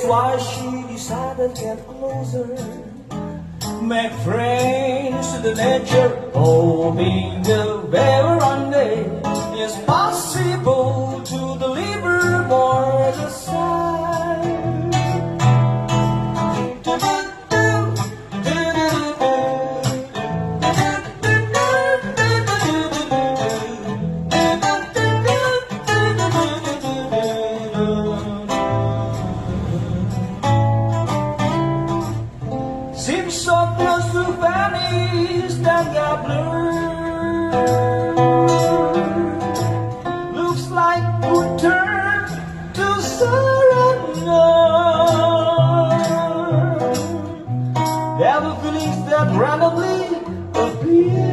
why she decided to get closer, make friends to the nature, hoping the very one day it's possible to deliver more the side. Seems so close to vanish that got blurred. Looks like good turn to surrender. There were feelings that randomly appear.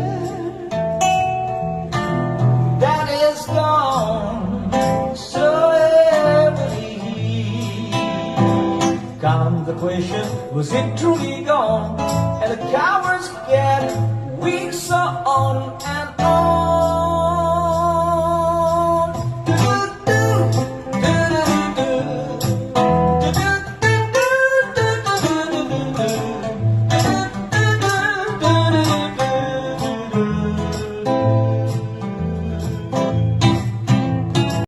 That is gone so heavily. Come the question, was it truly gone? And the cowards get weak so on and on.